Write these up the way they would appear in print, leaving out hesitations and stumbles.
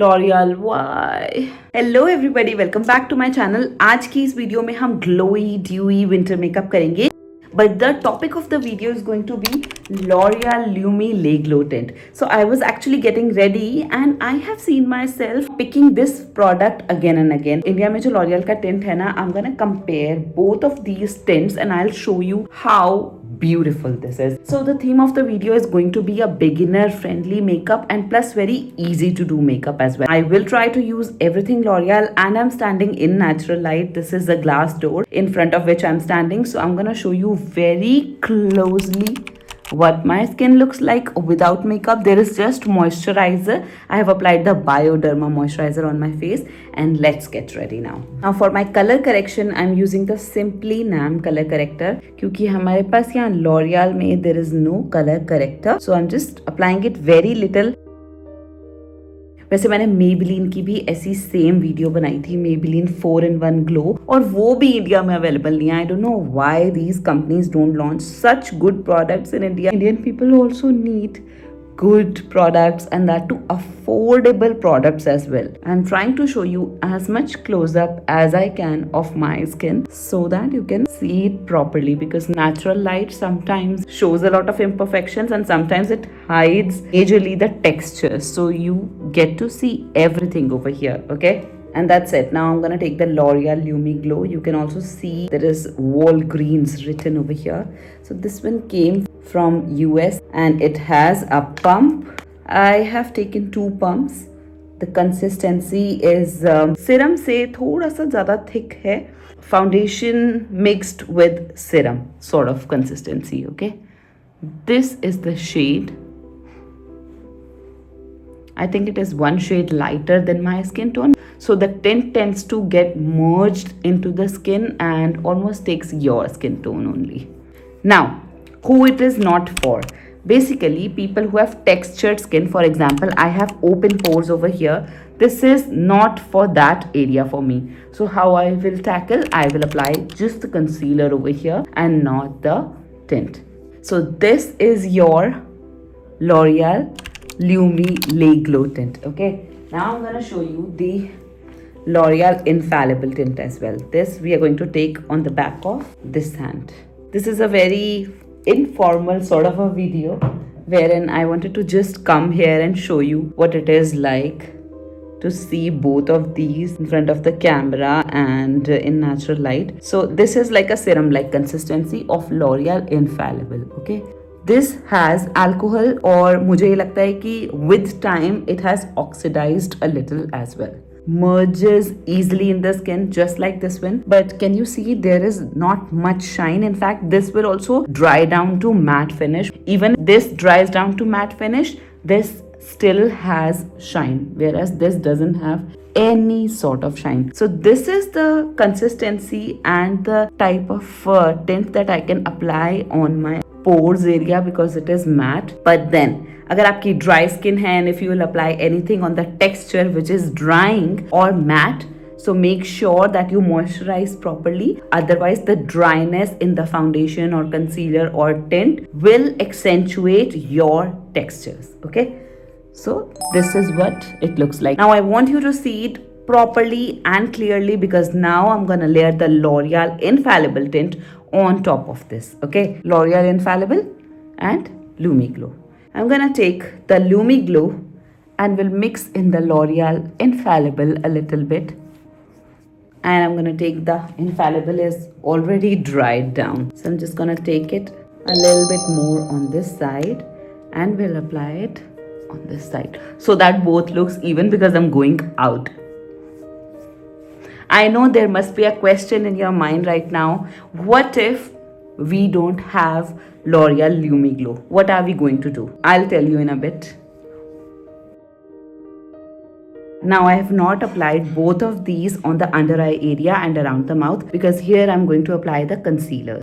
L'Oreal why? Hello everybody, welcome back to my channel. आज की इस वीडियो में हम ग्लोई ड्यूई विंटर मेकअप करेंगे. But the topic of the video is going to be L'Oreal Lumi Lay Glow Tint. So I was actually getting ready and I have seen myself picking this product again and again. India में जो L'Oreal का tint है ना, I'm gonna compare both of these tints and I'll show you how beautiful this is. So the theme of the video is going to be a beginner friendly makeup and plus very easy to do makeup as well. I will try to use everything L'Oreal and I'm standing in natural light. This is a glass door in front of which I'm standing. So I'm gonna show you very closely what my skin looks like without makeup. There is just moisturizer. I have applied the Bioderma moisturizer on my face and let's get ready now. Now for my color correction, I'm using the Simply Nam color corrector क्योंकि हमारे पास यहाँ L'Oreal में there is no color corrector. So I'm just applying it very little. वैसे मैंने Maybelline की भी ऐसी same video बनाई थी, Maybelline 4-in-1 Glow, और वो भी इंडिया में अवेलेबल नहीं है. I don't know why these companies don't launch such good products in India. Indian people also need good products and that too affordable products as well. I'm trying to show you as much close up as I can of my skin so that you can see it properly, because natural light sometimes shows a lot of imperfections and sometimes it hides majorly the texture, so you get to see everything over here. Okay, and that's it. Now I'm gonna take the L'Oreal Lumi Glow. You can also see there is Walgreens written over here. So this one came from US and it has a pump. I have taken 2 pumps. The consistency is serum से थोड़ा सा ज़्यादा thick है. Foundation mixed with serum sort of consistency. Okay, this is the shade. I think it is one shade lighter than my skin tone. So the tint tends to get merged into the skin and almost takes your skin tone only. Now, who it is not for? Basically, people who have textured skin. For example, I have open pores over here. This is not for that area for me. So how I will tackle? I will apply just the concealer over here and not the tint. So this is your L'Oreal Lumi Lay Glow tint. Okay, now I'm gonna show you the L'Oreal Infallible tint as well. This we are going to take on the back of this hand. This is a very informal sort of a video wherein I wanted to just come here and show you what it is like to see both of these in front of the camera and in natural light. So this is like a serum like consistency of L'Oreal Infallible. Okay, this has alcohol, और मुझे ये लगता है कि with time it has oxidized a little as well. Merges easily in the skin just like this one, but can you see there is not much shine? In fact, this will also dry down to matte finish. Even this dries down to matte finish, this still has shine, whereas this doesn't have any sort of shine. So this is the consistency and the type of tint that I can apply on my pores area because it is matte. But then अगर आपकी dry skin है and if you will apply anything on the texture which is drying or matte, so make sure that you moisturize properly. Otherwise, the dryness in the foundation or concealer or tint will accentuate your textures. Okay, so this is what it looks like. Now I want you to see it properly and clearly because now I'm gonna layer the L'Oreal Infallible tint on top of this. Okay, L'Oreal Infallible and Lumi Glow. I'm gonna take the Lumi Glow and will mix in the L'Oreal Infallible a little bit. And I'm gonna take the Infallible is already dried down. So I'm just gonna take it a little bit more on this side and we'll apply it on this side so that both looks even because I'm going out. I know there must be a question in your mind right now. What if we don't have L'Oreal Lumi Glow? What are we going to do? I'll tell you in a bit. Now I have not applied both of these on the under eye area and around the mouth because here I'm going to apply the concealer.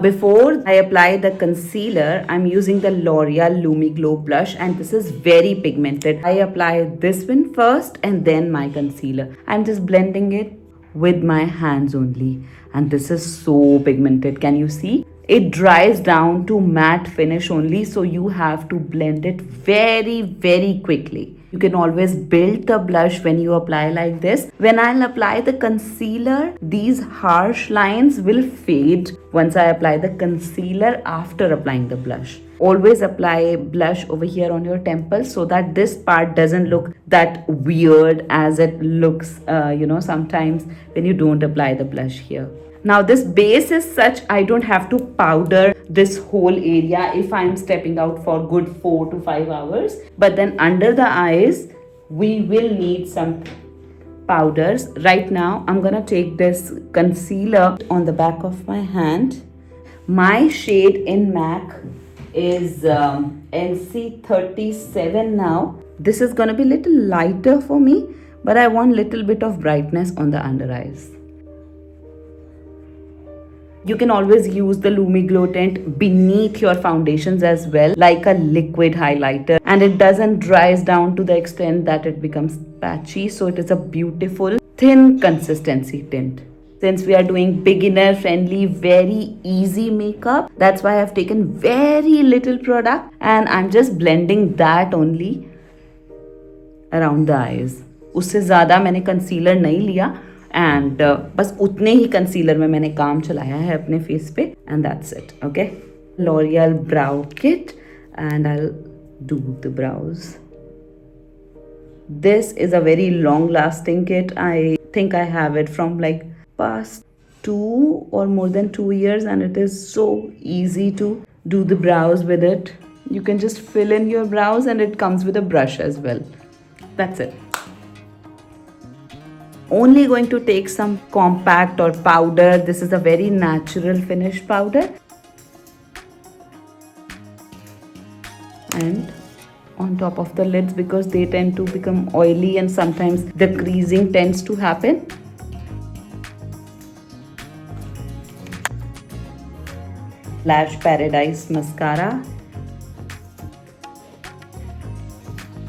Before I apply the concealer, I'm using the L'Oreal Lumi Glow blush and this is very pigmented. I apply this one first and then my concealer. I'm just blending it with my hands only and this is so pigmented. Can you see? it dries down to matte finish only, so you have to blend it very, very quickly. You can always build the blush when you apply like this. When I'll apply the concealer, these harsh lines will fade once I apply the concealer after applying the blush. Always apply blush over here on your temples so that this part doesn't look that weird as it looks, sometimes when you don't apply the blush here. Now this base is such I don't have to powder this whole area if I'm stepping out for good 4 to 5 hours. But then under the eyes, we will need some powders. Right now, I'm gonna take this concealer on the back of my hand. My shade in MAC is NC37 now. This is gonna be a little lighter for me, but I want little bit of brightness on the under eyes. You can always use the Lumi Glow Tint beneath your foundations as well, like a liquid highlighter, and it doesn't dries down to the extent that it becomes patchy. So it is a beautiful thin consistency tint. Since we are doing beginner friendly, very easy makeup, that's why I've taken very little product and I'm just blending that only around the eyes. उससे ज़्यादा मैंने concealer नहीं लिया and बस उतने ही concealer में मैंने काम चलाया है अपने face पे and that's it. Okay, L'Oreal brow kit and I'll do the brows. This is a very long lasting kit. I think I have it from like past 2 or more than 2 years and it is so easy to do the brows with it. You can just fill in your brows and it comes with a brush as well. That's it. Only going to take some compact or powder. This is a very natural finish powder. And on top of the lids because they tend to become oily and sometimes the creasing tends to happen. Lash Paradise mascara.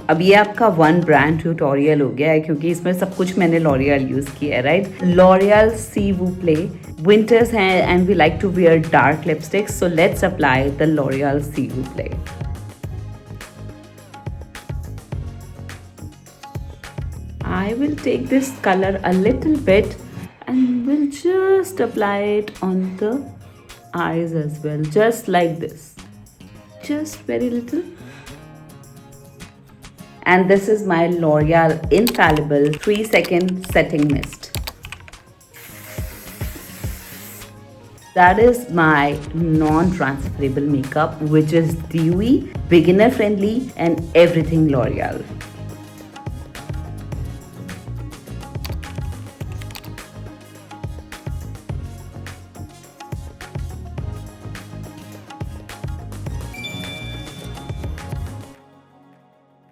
अब ये आपका one brand tutorial हो गया है क्योंकि इसमें सब कुछ मैंने लॉरियल यूज किया है, right? L'Oreal see woo play winters हैं and we like to wear dark lipsticks, so let's apply the L'Oreal see woo play. I will take this color a little bit and will just apply it on the eyes as well, just like this, just very little. And this is my L'Oreal Infallible 3-second setting mist. That is my non-transferable makeup, which is dewy, beginner friendly and everything L'Oreal.